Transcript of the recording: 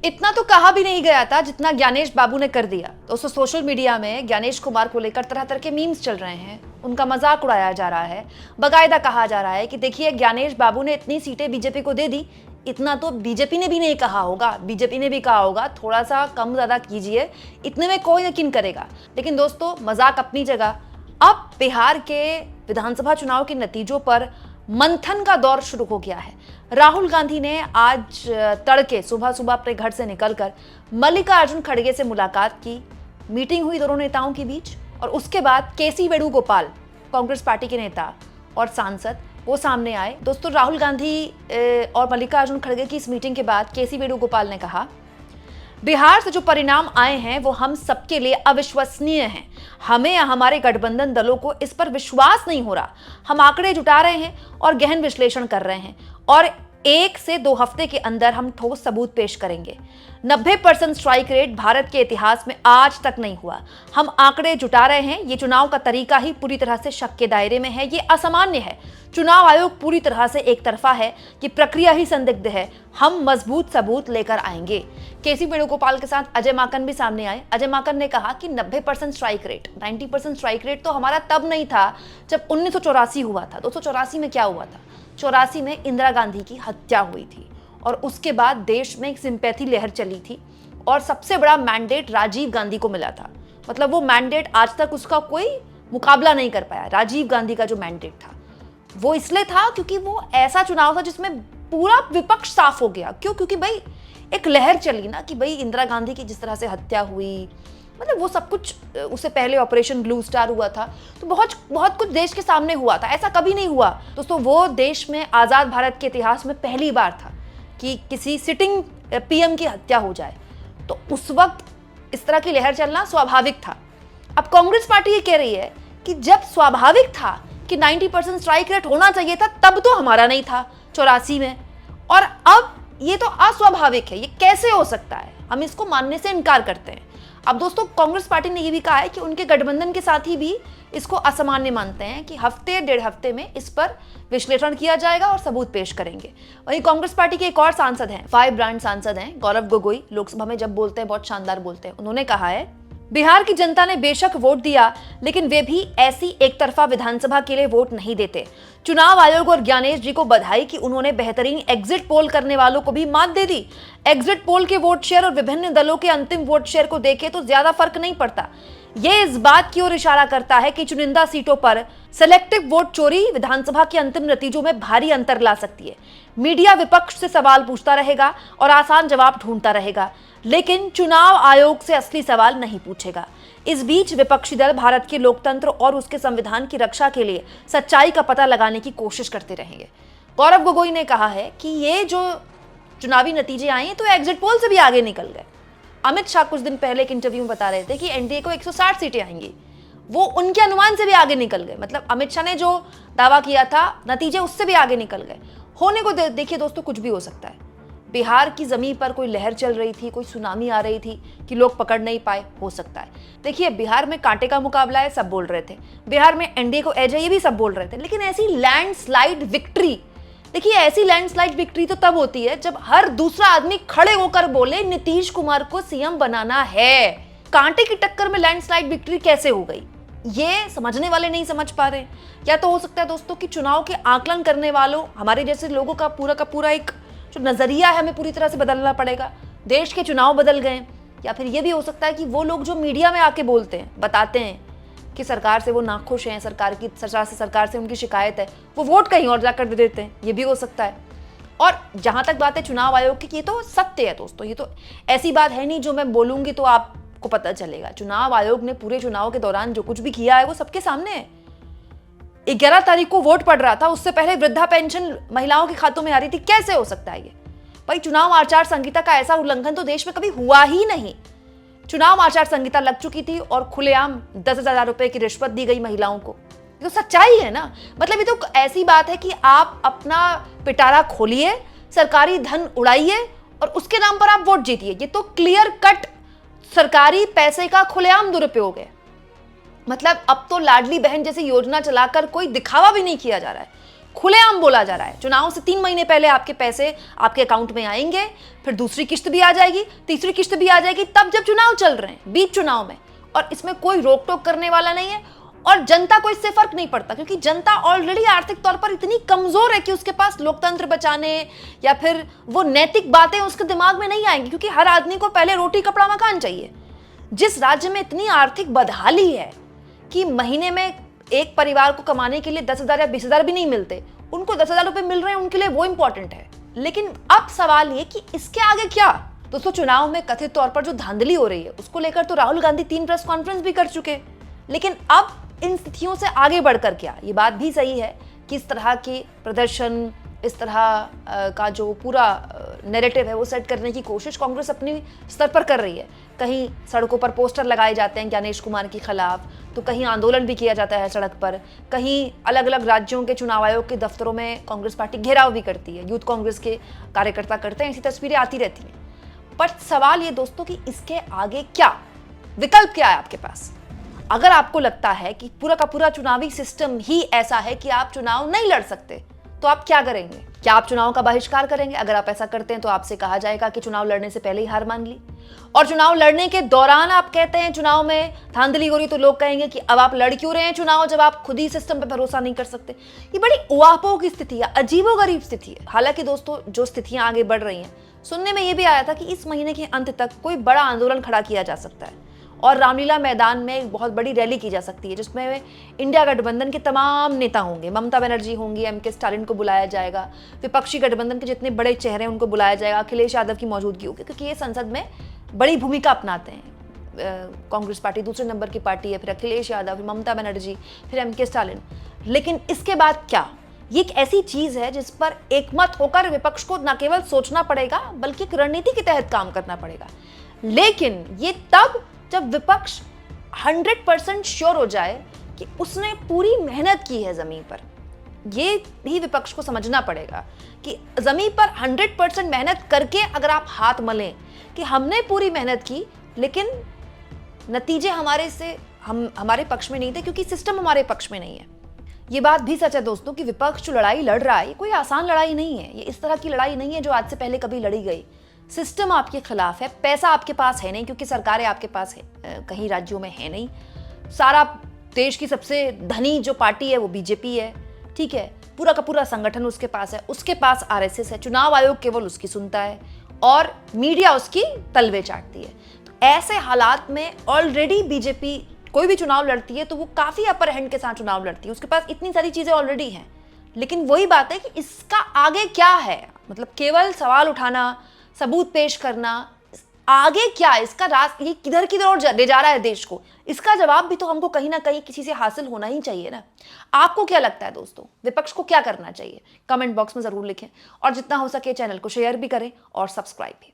इतना तो कहा भी नहीं गया था जितना ज्ञानेश बाबू ने कर दिया। दोस्तों सोशल मीडिया में ज्ञानेश कुमार को लेकर तरह तरह के मीम्स चल रहे हैं, उनका मजाक उड़ाया जा रहा है, बकायदा कहा जा रहा है कि देखिए ज्ञानेश बाबू ने इतनी सीटें बीजेपी को दे दी। इतना तो बीजेपी ने भी नहीं कहा होगा, बीजेपी ने भी कहा होगा थोड़ा सा कम ज्यादा कीजिए, इतने में कोई यकीन करेगा। लेकिन दोस्तों मजाक अपनी जगह। अब बिहार के विधानसभा चुनाव के नतीजों पर मंथन का दौर शुरू हो गया है। राहुल गांधी ने आज तड़के सुबह सुबह अपने घर से निकलकर मल्लिकार्जुन खड़गे से मुलाकात की। मीटिंग हुई दोनों नेताओं के बीच और उसके बाद केसी वेणुगोपाल, कांग्रेस पार्टी के नेता और सांसद, वो सामने आए। दोस्तों राहुल गांधी और मल्लिकार्जुन खड़गे की इस मीटिंग के बाद केसी वेणुगोपाल ने कहा, बिहार से जो परिणाम आए हैं वो हम सबके लिए अविश्वसनीय हैं। हमें या हमारे गठबंधन दलों को इस पर विश्वास नहीं हो रहा। हम आंकड़े जुटा रहे हैं और गहन विश्लेषण कर रहे हैं और 1 से 2 हफ्ते के अंदर हम ठोस सबूत पेश करेंगे। 90% स्ट्राइक रेट भारत के इतिहास में आज तक नहीं हुआ। हम आंकड़े जुटा रहे हैं। ये चुनाव का तरीका ही पूरी तरह से शक के दायरे में है। ये असामान्य है। चुनाव आयोग पूरी तरह से एक तरफा है कि प्रक्रिया ही संदिग्ध है। हम मजबूत सबूत लेकर आएंगे। केसी वेणुगोपाल के साथ अजय माकन भी सामने आए। अजय माकन ने कहा कि 90% स्ट्राइक रेट, 90% स्ट्राइक रेट तो हमारा तब नहीं था जब 1984 हुआ था। 284 में क्या हुआ था? 84 में इंदिरा गांधी की हत्या हुई थी और उसके बाद देश में एक सिंपैथी लहर चली थी और सबसे बड़ा मैंडेट राजीव गांधी को मिला था। मतलब वो मैंडेट आज तक उसका कोई मुकाबला नहीं कर पाया। राजीव गांधी का जो मैंडेट था वो इसलिए था क्योंकि वो ऐसा चुनाव था जिसमें पूरा विपक्ष साफ हो गया। क्यों? क्योंकि भाई एक लहर चली ना कि भाई इंदिरा गांधी की जिस तरह से हत्या हुई, मतलब वो सब कुछ, उससे पहले ऑपरेशन ब्लू स्टार हुआ था, तो बहुत कुछ देश के सामने हुआ था। ऐसा कभी नहीं हुआ दोस्तों। वो देश में आज़ाद भारत के इतिहास में पहली बार था कि किसी सिटिंग पीएम की हत्या हो जाए। तो उस वक्त इस तरह की लहर चलना स्वाभाविक था। अब कांग्रेस पार्टी ये कह रही है कि जब स्वाभाविक था कि 90% स्ट्राइक रेट होना चाहिए था, तब तो हमारा नहीं था 84 में, और अब ये तो अस्वाभाविक है। ये कैसे हो सकता है? हम इसको मानने से इनकार करते हैं। अब दोस्तों कांग्रेस पार्टी ने ये भी कहा है कि उनके गठबंधन के साथी भी इसको असामान्य मानते हैं कि हफ्ते 1.5 हफ्ते में इस पर विश्लेषण किया जाएगा और सबूत पेश करेंगे। वहीं कांग्रेस पार्टी के एक और सांसद हैं, 5 ब्रांड सांसद हैं, गौरव गोगोई, लोकसभा में जब बोलते हैं बहुत शानदार बोलते हैं। उन्होंने कहा है, बिहार की जनता ने बेशक वोट दिया लेकिन वे भी ऐसी एक तरफा विधानसभा के लिए वोट नहीं देते। चुनाव आयोग और ज्ञानेश जी को बधाई कि उन्होंने बेहतरीन एग्जिट पोल करने वालों को भी मात दे दी। एग्जिट पोल के वोट शेयर और विभिन्न दलों के अंतिम वोट शेयर को देखें तो ज्यादा फर्क नहीं पड़ता। ये इस बात की ओर इशारा करता है कि चुनिंदा सीटों पर सेलेक्टिव वोट चोरी विधानसभा के अंतिम नतीजों में भारी अंतर ला सकती है। मीडिया विपक्ष से सवाल पूछता रहेगा और आसान जवाब ढूंढता रहेगा, लेकिन चुनाव आयोग से असली सवाल नहीं पूछेगा। इस बीच विपक्षी दल भारत के लोकतंत्र और उसके संविधान की रक्षा के लिए सच्चाई का पता लगाने की कोशिश करते रहेंगे। गौरव गोगोई ने कहा है कि ये जो चुनावी नतीजे आए तो एग्जिट पोल से भी आगे निकल गए। अमित शाह कुछ दिन पहले एक इंटरव्यू में बता रहे थे कि एनडीए को 160 सीटें आएंगी। वो उनके अनुमान से भी आगे निकल गए। मतलब अमित शाह ने जो दावा किया था, नतीजे उससे भी आगे निकल गए। होने को देखिए दोस्तों, कुछ भी हो सकता है। बिहार की जमीन पर कोई लहर चल रही थी, कोई सुनामी आ रही थी कि लोग पकड़ नहीं पाए, हो सकता है। देखिए बिहार में कांटे का मुकाबला है, सब बोल रहे थे। बिहार में एनडीए को एज है, ये भी सब बोल रहे थे। लेकिन ऐसी लैंडस्लाइड विक्ट्री, देखिए ऐसी लैंडस्लाइड विक्ट्री तो तब होती है जब हर दूसरा आदमी खड़े होकर बोले नीतीश कुमार को सीएम बनाना है। कांटे की टक्कर में लैंडस्लाइड विक्ट्री कैसे हो गई, ये समझने वाले नहीं समझ पा रहे। या तो हो सकता है दोस्तों कि चुनाव के आकलन करने वालों, हमारे जैसे लोगों का पूरा एक जो नजरिया है हमें पूरी तरह से बदलना पड़ेगा। देश के चुनाव बदल गए। या फिर ये भी हो सकता है कि वो लोग जो मीडिया में आके बोलते हैं, बताते हैं कि सरकार से वो नाखुश हैं, सरकार से उनकी शिकायत है, वो वोट कहीं और जाकर दे देते हैं। ये भी हो सकता है। और जहां तक बात है चुनाव आयोग की, ये तो सत्य है दोस्तों। ये तो ऐसी बात है नहीं जो मैं बोलूंगी तो आपको पता चलेगा। चुनाव आयोग ने पूरे चुनाव के दौरान जो कुछ भी किया है वो सबके सामने है। 11 तारीख को वोट पड़ रहा था, उससे पहले वृद्धा पेंशन महिलाओं के खातों में आ रही थी। कैसे हो सकता है ये? भाई चुनाव आचार संहिता का ऐसा उल्लंघन तो देश में कभी हुआ ही नहीं। चुनाव आचार संहिता लग चुकी थी और खुलेआम 10,000 रुपए की रिश्वत दी गई महिलाओं को। ये तो सच्चाई है ना। मतलब ये तो ऐसी बात है कि आप अपना पिटारा खोलिए, सरकारी धन उड़ाइए और उसके नाम पर आप वोट जीतिए। ये तो क्लियर कट सरकारी पैसे का खुलेआम दुरुपयोग है। मतलब अब तो लाडली बहन जैसी योजना चलाकर कोई दिखावा भी नहीं किया जा रहा है। खुलेआम बोला जा रहा है चुनाव से 3 महीने पहले आपके पैसे आपके अकाउंट में आएंगे, फिर दूसरी किश्त भी आ जाएगी, तीसरी किश्त भी आ जाएगी, तब जब चुनाव चल रहे हैं, बीच चुनाव में। और इसमें कोई रोक टोक करने वाला नहीं है और जनता को इससे फर्क नहीं पड़ता, क्योंकि जनता ऑलरेडी आर्थिक तौर पर इतनी कमजोर है कि उसके पास लोकतंत्र बचाने या फिर वो नैतिक बातें उसके दिमाग में नहीं आएंगी, क्योंकि हर आदमी को पहले रोटी कपड़ा मकान चाहिए। जिस राज्य में इतनी आर्थिक बदहाली है कि महीने में एक परिवार को कमाने के लिए 10,000 या 20,000 भी नहीं मिलते, उनको 10,000 रुपए मिल रहे हैं, उनके लिए वो इंपॉर्टेंट है। लेकिन अब सवाल ये कि इसके आगे क्या। दोस्तों, चुनाव में कथित तौर पर जो धांधली हो रही है उसको लेकर तो राहुल गांधी 3 प्रेस कॉन्फ्रेंस भी कर चुके, लेकिन अब इन स्थितियों से आगे बढ़कर क्या। ये बात भी सही है कि इस तरह के प्रदर्शन, इस तरह का जो पूरा नैरेटिव है वो सेट करने की कोशिश कांग्रेस अपनी स्तर पर कर रही है। कहीं सड़कों पर पोस्टर लगाए जाते हैं ज्ञानेश कुमार के खिलाफ, तो कहीं आंदोलन भी किया जाता है सड़क पर, कहीं अलग अलग राज्यों के चुनाव आयोग के दफ्तरों में कांग्रेस पार्टी घेराव भी करती है, यूथ कांग्रेस के कार्यकर्ता करते हैं, ऐसी तस्वीरें आती रहती हैं। पर सवाल ये दोस्तों कि इसके आगे क्या विकल्प, क्या है आपके पास। अगर आपको लगता है कि पूरा का पूरा चुनावी सिस्टम ही ऐसा है कि आप चुनाव नहीं लड़ सकते, तो आप क्या करेंगे? क्या आप चुनाव का बहिष्कार करेंगे? अगर आप ऐसा करते हैं तो आपसे कहा जाएगा कि चुनाव लड़ने से पहले ही हार मान ली, और चुनाव लड़ने के दौरान आप कहते हैं चुनाव में धांधली हो रही, तो लोग कहेंगे कि अब आप लड़ क्यों रहे हैं चुनाव जब आप खुद ही सिस्टम पर भरोसा नहीं कर सकते। ये बड़ी उहापोह की स्थिति है, अजीबोगरीब स्थिति है। हालांकि दोस्तों, जो स्थितियां आगे बढ़ रही हैं, सुनने में ये भी आया था कि इस महीने के अंत तक कोई बड़ा आंदोलन खड़ा किया जा सकता है और रामलीला मैदान में एक बहुत बड़ी रैली की जा सकती है, जिसमें इंडिया गठबंधन के तमाम नेता होंगे, ममता बनर्जी होंगी, एमके स्टालिन को बुलाया जाएगा, विपक्षी गठबंधन के जितने बड़े चेहरे हैं उनको बुलाया जाएगा, अखिलेश यादव की मौजूदगी होगी, क्योंकि ये संसद में बड़ी भूमिका अपनाते हैं। कांग्रेस पार्टी दूसरे नंबर की पार्टी है, फिर अखिलेश यादव, फिर ममता बनर्जी, फिर एमके स्टालिन। लेकिन इसके बाद क्या? ये एक ऐसी चीज है जिस पर एकमत होकर विपक्ष को न केवल सोचना पड़ेगा बल्कि एक रणनीति के तहत काम करना पड़ेगा। लेकिन ये तब जब विपक्ष 100% श्योर हो जाए कि उसने पूरी मेहनत की है जमीन पर। ये भी विपक्ष को समझना पड़ेगा कि जमीन पर 100% मेहनत करके अगर आप हाथ मलें कि हमने पूरी मेहनत की, लेकिन नतीजे हमारे पक्ष में नहीं थे, क्योंकि सिस्टम हमारे पक्ष में नहीं है। ये बात भी सच है दोस्तों कि विपक्ष जो लड़ाई लड़ रहा है, ये कोई आसान लड़ाई नहीं है। ये इस तरह की लड़ाई नहीं है जो आज से पहले कभी लड़ी गई। सिस्टम आपके खिलाफ है, पैसा आपके पास है नहीं, क्योंकि सरकारें आपके पास है, कहीं राज्यों में है नहीं। सारा देश की सबसे धनी जो पार्टी है वो बीजेपी है, ठीक है। पूरा का पूरा संगठन उसके पास है, उसके पास आरएसएस है, चुनाव आयोग केवल उसकी सुनता है और मीडिया उसकी तलवे चाटती है। तो ऐसे हालात में ऑलरेडी बीजेपी कोई भी चुनाव लड़ती है तो वो काफी अपर हैंड के साथ चुनाव लड़ती है, उसके पास इतनी सारी चीजें ऑलरेडी हैं। लेकिन वही बात है कि इसका आगे क्या है, मतलब केवल सवाल उठाना, सबूत पेश करना, आगे क्या, इसका ये किधर किधर और ले जा रहा है देश को, इसका जवाब भी तो हमको कहीं ना कहीं किसी से हासिल होना ही चाहिए ना। आपको क्या लगता है दोस्तों, विपक्ष को क्या करना चाहिए? कमेंट बॉक्स में जरूर लिखें और जितना हो सके चैनल को शेयर भी करें और सब्सक्राइब भी।